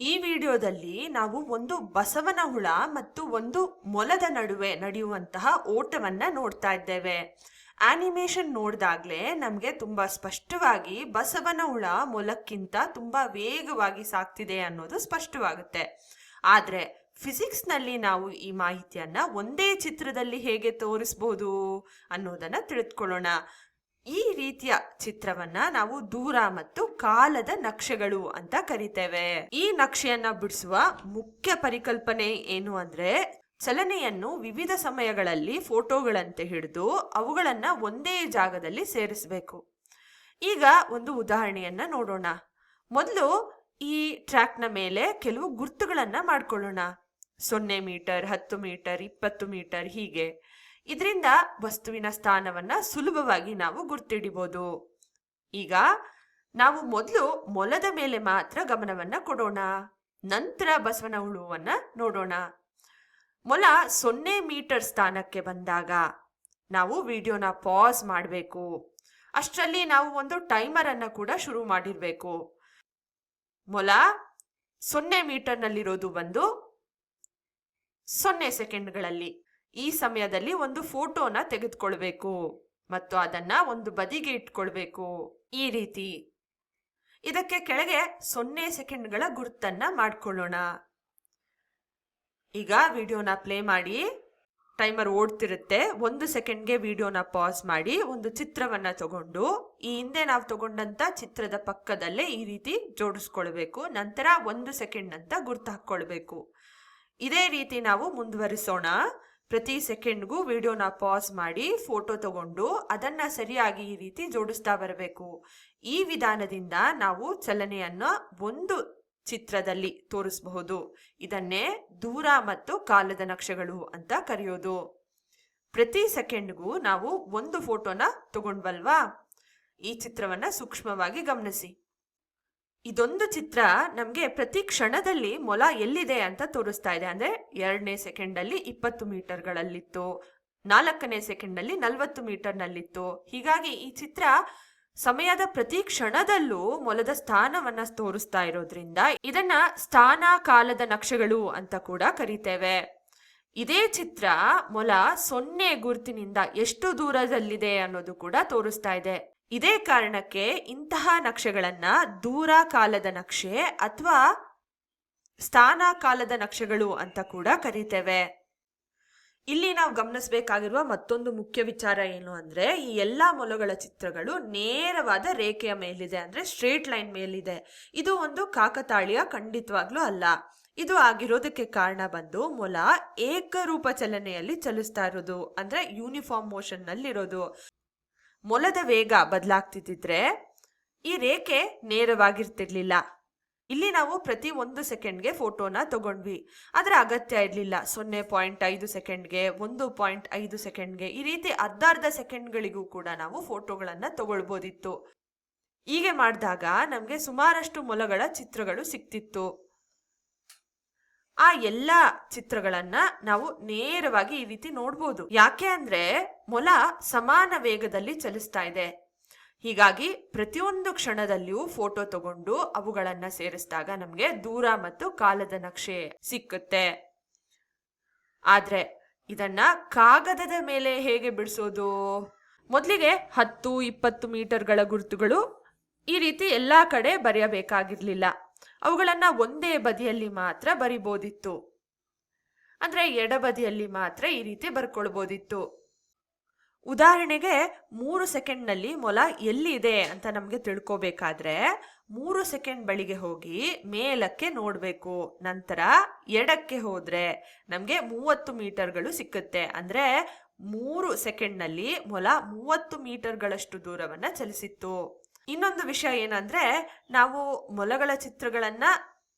ಈ ವಿಡಿಯೋದಲ್ಲಿ ನಾವು ಒಂದು ಬಸವನ ಹುಳ ಮತ್ತು ಒಂದು ಮೊಲದ ನಡುವೆ ನಡೆಯುವಂತಹ ಓಟವನ್ನ ನೋಡ್ತಾ ಇದ್ದೇವೆ. ಆನಿಮೇಷನ್ ನೋಡಿದಾಗ್ಲೇ ನಮಗೆ ತುಂಬಾ ಸ್ಪಷ್ಟವಾಗಿ ಬಸವನ ಹುಳ ಮೊಲಕ್ಕಿಂತ ತುಂಬಾ ವೇಗವಾಗಿ ಸಾಗ್ತಿದೆ ಅನ್ನೋದು ಸ್ಪಷ್ಟವಾಗುತ್ತೆ. ಆದ್ರೆ ಫಿಸಿಕ್ಸ್ ನಲ್ಲಿ ನಾವು ಈ ಮಾಹಿತಿಯನ್ನ ಒಂದೇ ಚಿತ್ರದಲ್ಲಿ ಹೇಗೆ ತೋರಿಸಬಹುದು ಅನ್ನೋದನ್ನ ತಿಳಿದುಕೊಳ್ಳೋಣ. ಈ ರೀತಿಯ ಚಿತ್ರವನ್ನ ನಾವು ದೂರ ಮತ್ತು ಕಾಲದ ನಕ್ಷೆಗಳು ಅಂತ ಕರಿತೇವೆ. ಈ ನಕ್ಷೆಯನ್ನ ಬಿಡಿಸುವ ಮುಖ್ಯ ಪರಿಕಲ್ಪನೆ ಏನು ಅಂದ್ರೆ, ಚಲನೆಯನ್ನು ವಿವಿಧ ಸಮಯಗಳಲ್ಲಿ ಫೋಟೋಗಳಂತೆ ಹಿಡಿದು ಅವುಗಳನ್ನ ಒಂದೇ ಜಾಗದಲ್ಲಿ ಸೇರಿಸಬೇಕು. ಈಗ ಒಂದು ಉದಾಹರಣೆಯನ್ನ ನೋಡೋಣ. ಮೊದಲು ಈ ಟ್ರ್ಯಾಕ್ನ ಮೇಲೆ ಕೆಲವು ಗುರುತುಗಳನ್ನ ಮಾಡ್ಕೊಳ್ಳೋಣ. 0 ಮೀಟರ್, 10 ಮೀಟರ್, 20 ಮೀಟರ್ ಹೀಗೆ. ಇದರಿಂದ ವಸ್ತುವಿನ ಸ್ಥಾನವನ್ನ ಸುಲಭವಾಗಿ ನಾವು ಗುರ್ತಿಡಿಬಹುದು. ಈಗ ನಾವು ಮೊದಲು ಮೊಲದ ಮೇಲೆ ಮಾತ್ರ ಗಮನವನ್ನ ಕೊಡೋಣ, ನಂತರ ಬಸವನ ಹುಳುವನ್ನ ನೋಡೋಣ. ಮೊಲ 0 ಮೀಟರ್ ಸ್ಥಾನಕ್ಕೆ ಬಂದಾಗ ನಾವು ವಿಡಿಯೋನ ಪಾಸ್ ಮಾಡಬೇಕು. ಅಷ್ಟರಲ್ಲಿ ನಾವು ಒಂದು ಟೈಮರ್ ಅನ್ನ ಕೂಡ ಶುರು ಮಾಡಿರ್ಬೇಕು. ಮೊಲ 0 ಮೀಟರ್ನಲ್ಲಿರೋದು ಬಂದು 0 ಸೆಕೆಂಡ್ಗಳಲ್ಲಿ. ಈ ಸಮಯದಲ್ಲಿ ಒಂದು ಫೋಟೋನ ತೆಗೆದುಕೊಳ್ಬೇಕು ಮತ್ತು ಅದನ್ನ ಒಂದು ಬದಿಗೆ ಇಟ್ಕೊಳ್ಬೇಕು. ಈ ರೀತಿ ಇದಕ್ಕೆ ಕೆಳಗೆ 0 ಸೆಕೆಂಡ್ಗಳ ಗುರುತನ್ನ ಮಾಡ್ಕೊಳ್ಳೋಣ. ಈಗ ವಿಡಿಯೋನ ಪ್ಲೇ ಮಾಡಿ. ಟೈಮರ್ ಓಡ್ತಿರುತ್ತೆ. 1 ಸೆಕೆಂಡ್ಗೆ ವಿಡಿಯೋನ ಪಾಸ್ ಮಾಡಿ ಒಂದು ಚಿತ್ರವನ್ನ ತಗೊಂಡು ಈ ಹಿಂದೆ ನಾವು ತಗೊಂಡಂತ ಚಿತ್ರದ ಪಕ್ಕದಲ್ಲೇ ಈ ರೀತಿ ಜೋಡಿಸ್ಕೊಳ್ಬೇಕು. ನಂತರ 1 ಸೆಕೆಂಡ್ ಅಂತ ಗುರ್ತು ಹಾಕೊಳ್ಬೇಕು. ಇದೇ ರೀತಿ ನಾವು ಮುಂದುವರಿಸೋಣ. ಪ್ರತಿ ಸೆಕೆಂಡ್ಗೂ ವಿಡಿಯೋನ ಪಾಸ್ ಮಾಡಿ ಫೋಟೋ ತಗೊಂಡು ಅದನ್ನ ಸರಿಯಾಗಿ ಈ ರೀತಿ ಜೋಡಿಸ್ತಾ ಬರಬೇಕು. ಈ ವಿಧಾನದಿಂದ ನಾವು ಚಲನೆಯನ್ನ ಒಂದು ಚಿತ್ರದಲ್ಲಿ ತೋರಿಸಬಹುದು. ಇದನ್ನೇ ದೂರ ಮತ್ತು ಕಾಲದ ನಕ್ಷೆಗಳು ಅಂತ ಕರೆಯೋದು. ಪ್ರತಿ ಸೆಕೆಂಡ್ಗೂ ನಾವು ಒಂದು ಫೋಟೋನ ತಗೊಂಡ್ವಲ್ವಾ? ಈ ಚಿತ್ರವನ್ನ ಸೂಕ್ಷ್ಮವಾಗಿ ಗಮನಿಸಿ. ಇದೊಂದು ಚಿತ್ರ ನಮ್ಗೆ ಪ್ರತಿ ಕ್ಷಣದಲ್ಲಿ ಮೊಲ ಎಲ್ಲಿದೆ ಅಂತ ತೋರಿಸ್ತಾ ಇದೆ. ಅಂದ್ರೆ 2ನೇ ಸೆಕೆಂಡ್ ಅಲ್ಲಿ 20 ಮೀಟರ್ಗಳಲ್ಲಿತ್ತು, 4ನೇ ಸೆಕೆಂಡ್ ಅಲ್ಲಿ 40 ಮೀಟರ್ನಲ್ಲಿತ್ತು. ಹೀಗಾಗಿ ಈ ಚಿತ್ರ ಸಮಯದ ಪ್ರತಿ ಕ್ಷಣದಲ್ಲೂ ಮೊಲದ ಸ್ಥಾನವನ್ನ ತೋರಿಸ್ತಾ ಇರೋದ್ರಿಂದ ಇದನ್ನ ಸ್ಥಾನ ಕಾಲದ ನಕ್ಷೆಗಳು ಅಂತ ಕೂಡ ಕರಿತೇವೆ. ಇದೇ ಚಿತ್ರ ಮೊಲ 0 ಗುರುತಿನಿಂದ ಎಷ್ಟು ದೂರದಲ್ಲಿದೆ ಅನ್ನೋದು ಕೂಡ ತೋರಿಸ್ತಾ ಇದೆ. ಇದೇ ಕಾರಣಕ್ಕೆ ಇಂತಹ ನಕ್ಷೆಗಳನ್ನ ದೂರ ಕಾಲದ ನಕ್ಷೆ ಅಥವಾ ಸ್ಥಾನ ಕಾಲದ ನಕ್ಷೆಗಳು ಅಂತ ಕೂಡ ಕರಿತೇವೆ. ಇಲ್ಲಿ ನಾವು ಗಮನಿಸಬೇಕಾಗಿರುವ ಮತ್ತೊಂದು ಮುಖ್ಯ ವಿಚಾರ ಏನು ಅಂದ್ರೆ, ಈ ಎಲ್ಲಾ ಮೊಲಗಳ ಚಿತ್ರಗಳು ನೇರವಾದ ರೇಖೆಯ ಮೇಲಿದೆ, ಅಂದ್ರೆ ಸ್ಟ್ರೇಟ್ ಲೈನ್ ಮೇಲಿದೆ. ಇದು ಒಂದು ಕಾಕತಾಳೀಯ ಖಂಡಿತವಾಗ್ಲೂ ಅಲ್ಲ. ಇದು ಆಗಿರೋದಕ್ಕೆ ಕಾರಣ ಬಂದು ಮೊಲ ಏಕರೂಪ ಚಲನೆಯಲ್ಲಿ ಚಲಿಸ್ತಾ ಇರೋದು, ಅಂದ್ರೆ ಯೂನಿಫಾರ್ಮ್ ಮೋಷನ್ ನಲ್ಲಿ ಇರೋದು. ಮೊಲದ ವೇಗ ಬದಲಾಗ್ತಿದ್ರೆ ಈ ರೇಖೆ ನೇರವಾಗಿರ್ತಿರ್ಲಿಲ್ಲ. ಇಲ್ಲಿ ನಾವು ಪ್ರತಿ 1 ಸೆಕೆಂಡ್ಗೆ ಫೋಟೋನ ತಗೊಂಡ್ವಿ. ಅದರ ಅಗತ್ಯ ಇರಲಿಲ್ಲ. 0.5 ಸೆಕೆಂಡ್ಗೆ, 1.5 ಸೆಕೆಂಡ್ಗೆ, ಈ ರೀತಿ ಅರ್ಧ ಸೆಕೆಂಡ್ಗಳಿಗೂ ಕೂಡ ನಾವು ಫೋಟೋಗಳನ್ನ ತಗೊಳ್ಬೋದಿತ್ತು. ಹೀಗೆ ಮಾಡಿದಾಗ ನಮ್ಗೆ ಸುಮಾರಷ್ಟು ಮೊಲಗಳ ಚಿತ್ರಗಳು ಸಿಕ್ತಿತ್ತು. ಆ ಎಲ್ಲ ಚಿತ್ರಗಳನ್ನ ನಾವು ನೇರವಾಗಿ ಈ ರೀತಿ ನೋಡ್ಬೋದು. ಯಾಕೆ ಅಂದ್ರೆ ಮೊಲ ಸಮಾನ ವೇಗದಲ್ಲಿ ಚಲಿಸ್ತಾ ಇದೆ. ಹೀಗಾಗಿ ಪ್ರತಿಯೊಂದು ಕ್ಷಣದಲ್ಲಿಯೂ ಫೋಟೋ ತಗೊಂಡು ಅವುಗಳನ್ನ ಸೇರಿಸಿದಾಗ ನಮ್ಗೆ ದೂರ ಮತ್ತು ಕಾಲದ ನಕ್ಷೆ ಸಿಕ್ಕುತ್ತೆ. ಆದ್ರೆ ಇದನ್ನ ಕಾಗದದ ಮೇಲೆ ಹೇಗೆ ಬಿಡಿಸೋದು? ಮೊದಲಿಗೆ 10-20 ಮೀಟರ್ಗಳ ಗುರುತುಗಳು ಈ ರೀತಿ ಎಲ್ಲಾ ಕಡೆ ಬರೆಯಬೇಕಾಗಿರ್ಲಿಲ್ಲ. ಅವುಗಳನ್ನ ಒಂದೇ ಬದಿಯಲ್ಲಿ ಮಾತ್ರ ಬರಿಬೋದಿತ್ತು. ಅಂದ್ರೆ ಎಡಬದಿಯಲ್ಲಿ ಮಾತ್ರ ಈ ರೀತಿ ಬರ್ಕೊಳ್ಬೋದಿತ್ತು. ಉದಾಹರಣೆಗೆ 3 ಸೆಕೆಂಡ್ನಲ್ಲಿ ಮೊಲ ಎಲ್ಲಿ ಇದೆ ಅಂತ ನಮ್ಗೆ ತಿಳ್ಕೋಬೇಕಾದ್ರೆ 3 ಸೆಕೆಂಡ್ ಬಳಿಗೆ ಹೋಗಿ ಮೇಲಕ್ಕೆ ನೋಡ್ಬೇಕು. ನಂತರ ಎಡಕ್ಕೆ ಹೋದ್ರೆ ನಮ್ಗೆ 30 ಮೀಟರ್ಗಳು ಸಿಕ್ಕುತ್ತೆ. ಅಂದ್ರೆ 3 ಸೆಕೆಂಡ್ನಲ್ಲಿ ಮೊಲ 30 ಮೀಟರ್ಗಳಷ್ಟು ದೂರವನ್ನ ಚಲಿಸಿತ್ತು. ಇನ್ನೊಂದು ವಿಷಯ ಏನಂದ್ರೆ, ನಾವು ಮೊಲಗಳ ಚಿತ್ರಗಳನ್ನ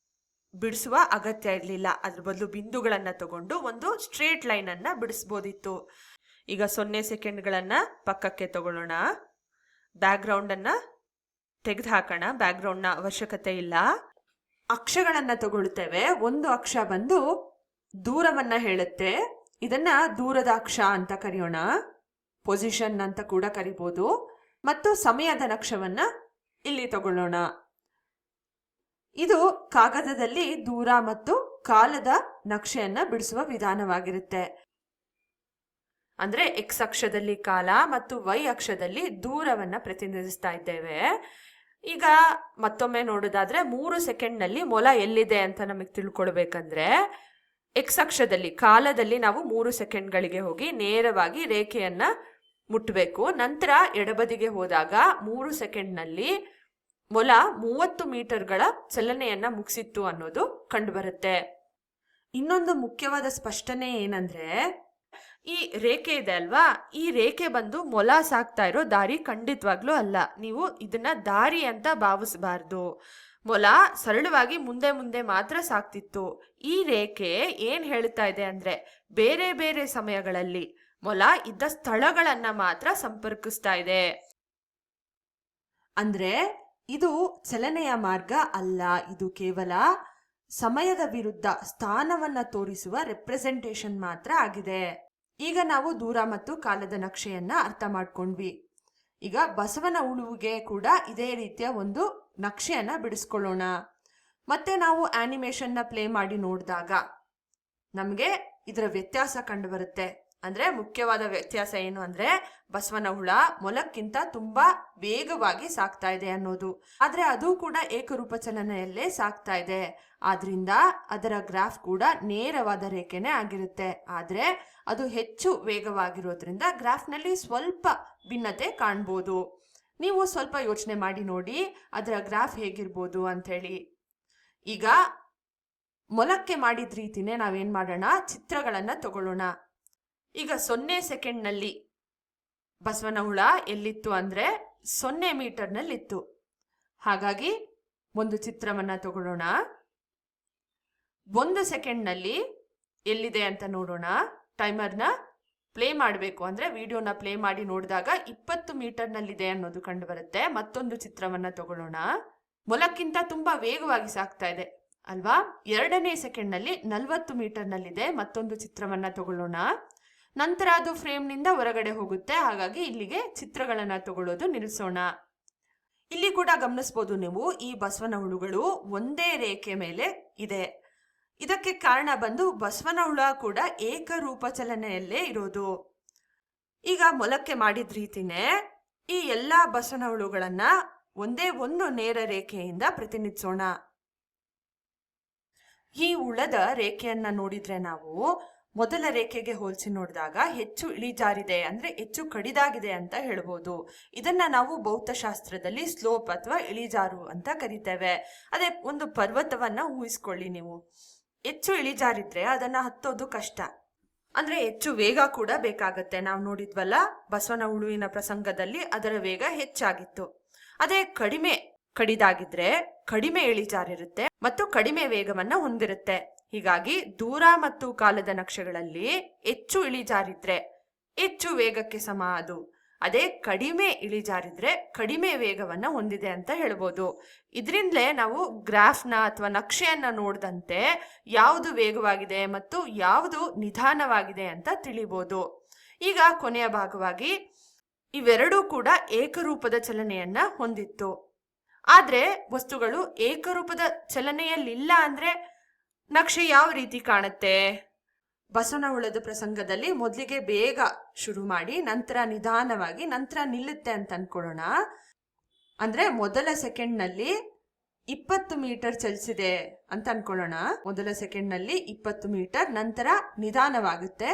ಬಿಡಿಸುವ ಅಗತ್ಯ ಇರಲಿಲ್ಲ. ಅದ್ರ ಬದಲು ಬಿಂದುಗಳನ್ನ ತಗೊಂಡು ಒಂದು ಸ್ಟ್ರೇಟ್ ಲೈನ್ ಅನ್ನ ಬಿಡಿಸ್ಬೋದಿತ್ತು. ಈಗ 0 ಸೆಕೆಂಡ್ಗಳನ್ನ ಪಕ್ಕಕ್ಕೆ ತಗೊಳ್ಳೋಣ. ಬ್ಯಾಕ್ ಗ್ರೌಂಡ್ ಅನ್ನ ತೆಗೆದು ಹಾಕೋಣ. ಬ್ಯಾಕ್ ಗ್ರೌಂಡ್ ನ ಅವಶ್ಯಕತೆ ಇಲ್ಲ. ಅಕ್ಷಗಳನ್ನ ತಗೊಳ್ತೇವೆ. ಒಂದು ಅಕ್ಷ ಬಂದು ದೂರವನ್ನ ಹೇಳುತ್ತೆ. ಇದನ್ನ ದೂರದ ಅಕ್ಷ ಅಂತ ಕರೆಯೋಣ. ಪೊಸಿಷನ್ ಅಂತ ಕೂಡ ಕರಿಬಹುದು. ಮತ್ತು ಸಮಯದ ನಕ್ಷವನ್ನ ಇಲ್ಲಿ ತಗೊಳ್ಳೋಣ. ಇದು ಕಾಗದದಲ್ಲಿ ದೂರ ಮತ್ತು ಕಾಲದ ನಕ್ಷೆಯನ್ನ ಬಿಡಿಸುವ ವಿಧಾನವಾಗಿರುತ್ತೆ. ಅಂದ್ರೆ ಎಕ್ಸ್ ಅಕ್ಷದಲ್ಲಿ ಕಾಲ ಮತ್ತು ವೈ ಅಕ್ಷದಲ್ಲಿ ದೂರವನ್ನ ಪ್ರತಿನಿಧಿಸ್ತಾ ಇದ್ದೇವೆ. ಈಗ ಮತ್ತೊಮ್ಮೆ ನೋಡೋದಾದ್ರೆ 3 ಸೆಕೆಂಡ್ನಲ್ಲಿ ಮೊಲ ಎಲ್ಲಿದೆ ಅಂತ ನಮಗೆ ತಿಳ್ಕೊಳ್ಬೇಕಂದ್ರೆ ಎಕ್ಸ್ ಅಕ್ಷದಲ್ಲಿ ಕಾಲದಲ್ಲಿ ನಾವು 3 ಸೆಕೆಂಡ್ಗಳಿಗೆ ಹೋಗಿ ನೇರವಾಗಿ ರೇಖೆಯನ್ನ ಮುಟ್ಟಬೇಕು. ನಂತರ ಎಡಬದಿಗೆ ಹೋದಾಗ 3 ಸೆಕೆಂಡ್ನಲ್ಲಿ ಮೊಲ 30 ಮೀಟರ್ಗಳ ಚಲನೆಯನ್ನ ಮುಗಿಸಿತ್ತು ಅನ್ನೋದು ಕಂಡುಬರುತ್ತೆ. ಇನ್ನೊಂದು ಮುಖ್ಯವಾದ ಸ್ಪಷ್ಟನೆ ಏನಂದ್ರೆ ಈ ರೇಖೆ ಇದೆ ಅಲ್ವಾ, ಈ ರೇಖೆ ಬಂದು ಮೊಲ ಸಾಕ್ತಾ ಇರೋ ದಾರಿ ಖಂಡಿತವಾಗ್ಲೂ ಅಲ್ಲ. ನೀವು ಇದನ್ನ ದಾರಿ ಅಂತ ಭಾವಿಸಬಾರ್ದು. ಮೊಲ ಸರಳವಾಗಿ ಮುಂದೆ ಮುಂದೆ ಮಾತ್ರ ಸಾಕ್ತಿತ್ತು. ಈ ರೇಖೆ ಏನ್ ಹೇಳ್ತಾ ಇದೆ ಅಂದ್ರೆ ಬೇರೆ ಬೇರೆ ಸಮಯಗಳಲ್ಲಿ ಮೊಲ ಇದ್ದ ಸ್ಥಳಗಳನ್ನ ಮಾತ್ರ ಸಂಪರ್ಕಿಸ್ತಾ ಇದೆ. ಅಂದ್ರೆ ಇದು ಚಲನೆಯ ಮಾರ್ಗ ಅಲ್ಲ, ಇದು ಕೇವಲ ಸಮಯದ ವಿರುದ್ಧ ಸ್ಥಾನವನ್ನ ತೋರಿಸುವ ರೆಪ್ರೆಸೆಂಟೇಷನ್ ಮಾತ್ರ ಆಗಿದೆ. ಈಗ ನಾವು ದೂರ ಮತ್ತು ಕಾಲದ ನಕ್ಷೆಯನ್ನ ಅರ್ಥ ಮಾಡ್ಕೊಂಡ್ವಿ. ಈಗ ಬಸವನ ಉಳುವಿಗೆ ಕೂಡ ಇದೇ ರೀತಿಯ ಒಂದು ನಕ್ಷೆಯನ್ನ ಬಿಡಿಸ್ಕೊಳ್ಳೋಣ. ಮತ್ತೆ ನಾವು ಆನಿಮೇಷನ್ನ ಪ್ಲೇ ಮಾಡಿ ನೋಡಿದಾಗ ನಮಗೆ ಇದರ ವ್ಯತ್ಯಾಸ ಕಂಡು ಬರುತ್ತೆ. ಅಂದ್ರೆ ಮುಖ್ಯವಾದ ವ್ಯತ್ಯಾಸ ಏನು ಅಂದ್ರೆ ಬಸವನ ಹುಳ ಮೊಲಕ್ಕಿಂತ ತುಂಬಾ ವೇಗವಾಗಿ ಸಾಕ್ತಾ ಇದೆ ಅನ್ನೋದು. ಆದ್ರೆ ಅದು ಕೂಡ ಏಕರೂಪ ಚಲನೆಯಲ್ಲೇ ಸಾಕ್ತಾ ಇದೆ. ಆದ್ರಿಂದ ಅದರ ಗ್ರಾಫ್ ಕೂಡ ನೇರವಾದ ರೇಖೆನೇ ಆಗಿರುತ್ತೆ. ಆದ್ರೆ ಅದು ಹೆಚ್ಚು ವೇಗವಾಗಿರೋದ್ರಿಂದ ಗ್ರಾಫ್ನಲ್ಲಿ ಸ್ವಲ್ಪ ಭಿನ್ನತೆ ಕಾಣ್ಬೋದು. ನೀವು ಸ್ವಲ್ಪ ಯೋಚನೆ ಮಾಡಿ ನೋಡಿ ಅದರ ಗ್ರಾಫ್ ಹೇಗಿರ್ಬೋದು ಅಂತ ಹೇಳಿ. ಈಗ ಮೊಲಕ್ಕೆ ಮಾಡಿದ ರೀತಿನೇ ನಾವೇನ್ ಮಾಡೋಣ, ಚಿತ್ರಗಳನ್ನ ತಗೊಳ್ಳೋಣ. ಈಗ 0 ಸೆಕೆಂಡ್ನಲ್ಲಿ ಬಸವನ ಹುಳ ಎಲ್ಲಿತ್ತು ಅಂದ್ರೆ 0 ಮೀಟರ್ನಲ್ಲಿತ್ತು. ಹಾಗಾಗಿ ಒಂದು ಚಿತ್ರವನ್ನ ತಗೊಳ್ಳೋಣ. 1 ಸೆಕೆಂಡ್ನಲ್ಲಿ ಎಲ್ಲಿದೆ ಅಂತ ನೋಡೋಣ. ಟೈಮರ್ನ ಪ್ಲೇ ಮಾಡಬೇಕು ಅಂದ್ರೆ ವಿಡಿಯೋನ ಪ್ಲೇ ಮಾಡಿ ನೋಡಿದಾಗ 20 ಮೀಟರ್ನಲ್ಲಿದೆ ಅನ್ನೋದು ಕಂಡು ಬರುತ್ತೆ. ಮತ್ತೊಂದು ಚಿತ್ರವನ್ನ ತಗೊಳ್ಳೋಣ. ಮೊಲಕ್ಕಿಂತ ತುಂಬಾ ವೇಗವಾಗಿ ಸಾಕ್ತಾ ಇದೆ ಅಲ್ವಾ. 2ನೇ ಸೆಕೆಂಡ್ನಲ್ಲಿ 40 ಮೀಟರ್ನಲ್ಲಿದೆ. ಮತ್ತೊಂದು ಚಿತ್ರವನ್ನ ತಗೊಳ್ಳೋಣ. ನಂತರ ಅದು ಫ್ರೇಮ್ನಿಂದ ಹೊರಗಡೆ ಹೋಗುತ್ತೆ. ಹಾಗಾಗಿ ಇಲ್ಲಿಗೆ ಚಿತ್ರಗಳನ್ನ ತಗೊಳ್ಳೋದು ನಿಲ್ಲಿಸೋಣ. ಇಲ್ಲಿ ಕೂಡ ಗಮನಿಸಬಹುದು ನೀವು, ಈ ಬಸವನ ಹುಳುಗಳು ಒಂದೇ ರೇಖೆ ಮೇಲೆ ಇದೆ. ಇದಕ್ಕೆ ಕಾರಣ ಬಂದು ಬಸವನ ಹುಳ ಕೂಡ ಏಕರೂಪ ಚಲನೆಯಲ್ಲೇ ಇರೋದು. ಈಗ ಮೊಲಕ್ಕೆ ಮಾಡಿದ ರೀತಿನೇ ಈ ಎಲ್ಲಾ ಬಸವನ ಹುಳುಗಳನ್ನ ಒಂದೇ ಒಂದು ನೇರ ರೇಖೆಯಿಂದ ಪ್ರತಿನಿಧಿಸೋಣ. ಈ ಹುಳದ ರೇಖೆಯನ್ನ ನೋಡಿದ್ರೆ ನಾವು ಮೊದಲ ರೇಖೆಗೆ ಹೋಲಿಸಿ ನೋಡಿದಾಗ ಹೆಚ್ಚು ಇಳಿಜಾರಿದೆ ಅಂದ್ರೆ ಹೆಚ್ಚು ಕಡಿದಾಗಿದೆ ಅಂತ ಹೇಳ್ಬೋದು. ಇದನ್ನ ನಾವು ಭೌತಶಾಸ್ತ್ರದಲ್ಲಿ ಸ್ಲೋಪ್ ಅಥವಾ ಇಳಿಜಾರು ಅಂತ ಕರಿತೇವೆ. ಅದೇ ಒಂದು ಪರ್ವತವನ್ನ ಊಹಿಸ್ಕೊಳ್ಳಿ ನೀವು. ಹೆಚ್ಚು ಇಳಿಜಾರಿದ್ರೆ ಅದನ್ನ ಹತ್ತೋದು ಕಷ್ಟ, ಅಂದ್ರೆ ಹೆಚ್ಚು ವೇಗ ಕೂಡ ಬೇಕಾಗತ್ತೆ. ನಾವು ನೋಡಿದ್ವಲ್ಲ ಬಸವನ ಹುಳುವಿನ ಪ್ರಸಂಗದಲ್ಲಿ ಅದರ ವೇಗ ಹೆಚ್ಚಾಗಿತ್ತು. ಅದೇ ಕಡಿಮೆ ಕಡಿದಾಗಿದ್ರೆ ಕಡಿಮೆ ಇಳಿಜಾರಿರುತ್ತೆ ಮತ್ತು ಕಡಿಮೆ ವೇಗವನ್ನ ಹೊಂದಿರುತ್ತೆ. ಹೀಗಾಗಿ ದೂರ ಮತ್ತು ಕಾಲದ ನಕ್ಷೆಗಳಲ್ಲಿ ಹೆಚ್ಚು ಇಳಿಜಾರಿದ್ರೆ ಹೆಚ್ಚು ವೇಗಕ್ಕೆ ಸಮ ಅದು. ಅದೇ ಕಡಿಮೆ ಇಳಿಜಾರಿದ್ರೆ ಕಡಿಮೆ ವೇಗವನ್ನ ಹೊಂದಿದೆ ಅಂತ ಹೇಳ್ಬೋದು. ಇದರಿಂದಲೇ ನಾವು ಗ್ರಾಫ್ನ ಅಥವಾ ನಕ್ಷೆಯನ್ನ ನೋಡಿದಂತೆ ಯಾವುದು ವೇಗವಾಗಿದೆ ಮತ್ತು ಯಾವುದು ನಿಧಾನವಾಗಿದೆ ಅಂತ ತಿಳಿಬಹುದು. ಈಗ ಕೊನೆಯ ಭಾಗವಾಗಿ ಇವೆರಡೂ ಕೂಡ ಏಕರೂಪದ ಚಲನೆಯನ್ನ ಹೊಂದಿತ್ತು. ಆದ್ರೆ ವಸ್ತುಗಳು ಏಕರೂಪದ ಚಲನೆಯಲ್ಲಿಲ್ಲ ಅಂದ್ರೆ ನಕ್ಷೆ ಯಾವ ರೀತಿ ಕಾಣುತ್ತೆ? ಬಸವನ ಹುಳದ ಪ್ರಸಂಗದಲ್ಲಿ ಮೊದಲಿಗೆ ಬೇಗ ಶುರು ಮಾಡಿ ನಂತರ ನಿಧಾನವಾಗಿ ನಂತರ ನಿಲ್ಲುತ್ತೆ ಅಂತ ಅನ್ಕೊಳ್ಳೋಣ. ಅಂದ್ರೆ ಮೊದಲ ಸೆಕೆಂಡ್ನಲ್ಲಿ 20 ಮೀಟರ್ ಚಲಿಸಿದೆ ಅಂತ ಅನ್ಕೊಳ್ಳೋಣ. ಮೊದಲ ಸೆಕೆಂಡ್ನಲ್ಲಿ 20 ಮೀಟರ್, ನಂತರ ನಿಧಾನವಾಗುತ್ತೆ,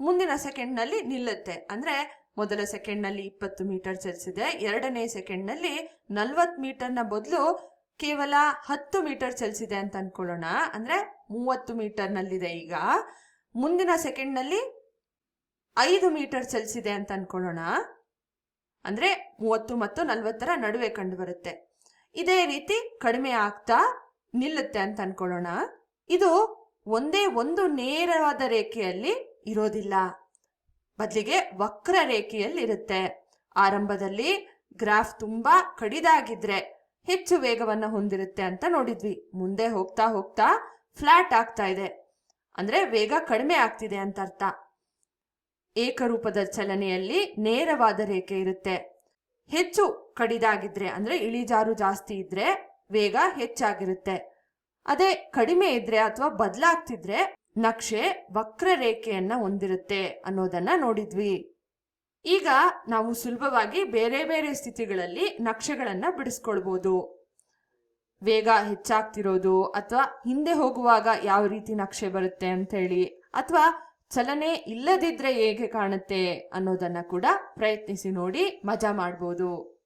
ಮುಂದಿನ ಸೆಕೆಂಡ್ನಲ್ಲಿ ನಿಲ್ಲುತ್ತೆ. ಅಂದ್ರೆ ಮೊದಲ ಸೆಕೆಂಡ್ನಲ್ಲಿ 20 ಮೀಟರ್ ಚಲಿಸಿದೆ, 2ನೇ ಸೆಕೆಂಡ್ನಲ್ಲಿ 40 ಮೀಟರ್ನ ಬದಲು ಕೇವಲ 10 ಮೀಟರ್ ಚಲಿಸಿದೆ ಅಂತ ಅನ್ಕೊಳ್ಳೋಣ. ಅಂದ್ರೆ 30 ಮೀಟರ್ನಲ್ಲಿದೆ. ಈಗ ಮುಂದಿನ ಸೆಕೆಂಡ್ನಲ್ಲಿ 5 ಮೀಟರ್ ಚಲಿಸಿದೆ ಅಂತ ಅನ್ಕೊಳ್ಳೋಣ. ಅಂದ್ರೆ 30 ಮತ್ತು 40ರ ನಡುವೆ ಕಂಡು ಬರುತ್ತೆ. ಇದೇ ರೀತಿ ಕಡಿಮೆ ಆಗ್ತಾ ನಿಲ್ಲುತ್ತೆ ಅಂತ ಅನ್ಕೊಳ್ಳೋಣ. ಇದು ಒಂದೇ ಒಂದು ನೇರವಾದ ರೇಖೆಯಲ್ಲಿ ಇರೋದಿಲ್ಲ, ಬದಲಿಗೆ ವಕ್ರ ರೇಖೆಯಲ್ಲಿ ಇರುತ್ತೆ. ಆರಂಭದಲ್ಲಿ ಗ್ರಾಫ್ ತುಂಬಾ ಕಡಿದಾಗಿದ್ರೆ ಹೆಚ್ಚು ವೇಗವನ್ನ ಹೊಂದಿರುತ್ತೆ ಅಂತ ನೋಡಿದ್ವಿ. ಮುಂದೆ ಹೋಗ್ತಾ ಹೋಗ್ತಾ ಫ್ಲಾಟ್ ಆಗ್ತಾ ಇದೆ ಅಂದ್ರೆ ವೇಗ ಕಡಿಮೆ ಆಗ್ತಿದೆ ಅಂತ ಅರ್ಥ. ಏಕರೂಪದ ಚಲನೆಯಲ್ಲಿ ನೇರವಾದ ರೇಖೆ ಇರುತ್ತೆ. ಹೆಚ್ಚು ಕಡಿದಾಗಿದ್ರೆ ಅಂದ್ರೆ ಇಳಿಜಾರು ಜಾಸ್ತಿ ಇದ್ರೆ ವೇಗ ಹೆಚ್ಚಾಗಿರುತ್ತೆ. ಅದೇ ಕಡಿಮೆ ಇದ್ರೆ ಅಥವಾ ಬದಲಾಗ್ತಿದ್ರೆ ನಕ್ಷೆ ವಕ್ರರೇಖೆಯನ್ನ ಹೊಂದಿರುತ್ತೆ ಅನ್ನೋದನ್ನ ನೋಡಿದ್ವಿ. ಈಗ ನಾವು ಸುಲಭವಾಗಿ ಬೇರೆ ಬೇರೆ ಸ್ಥಿತಿಗಳಲ್ಲಿ ನಕ್ಷೆಗಳನ್ನ ಬಿಡಿಸ್ಕೊಳ್ಬಹುದು. ವೇಗ ಹೆಚ್ಚಾಗ್ತಿರೋದು ಅಥವಾ ಹಿಂದೆ ಹೋಗುವಾಗ ಯಾವ ರೀತಿ ನಕ್ಷೆ ಬರುತ್ತೆ ಅಂತ ಹೇಳಿ, ಅಥವಾ ಚಲನೆ ಇಲ್ಲದಿದ್ರೆ ಹೇಗೆ ಕಾಣುತ್ತೆ ಅನ್ನೋದನ್ನ ಕೂಡ ಪ್ರಯತ್ನಿಸಿ ನೋಡಿ, ಮಜಾ ಮಾಡ್ಬೋದು.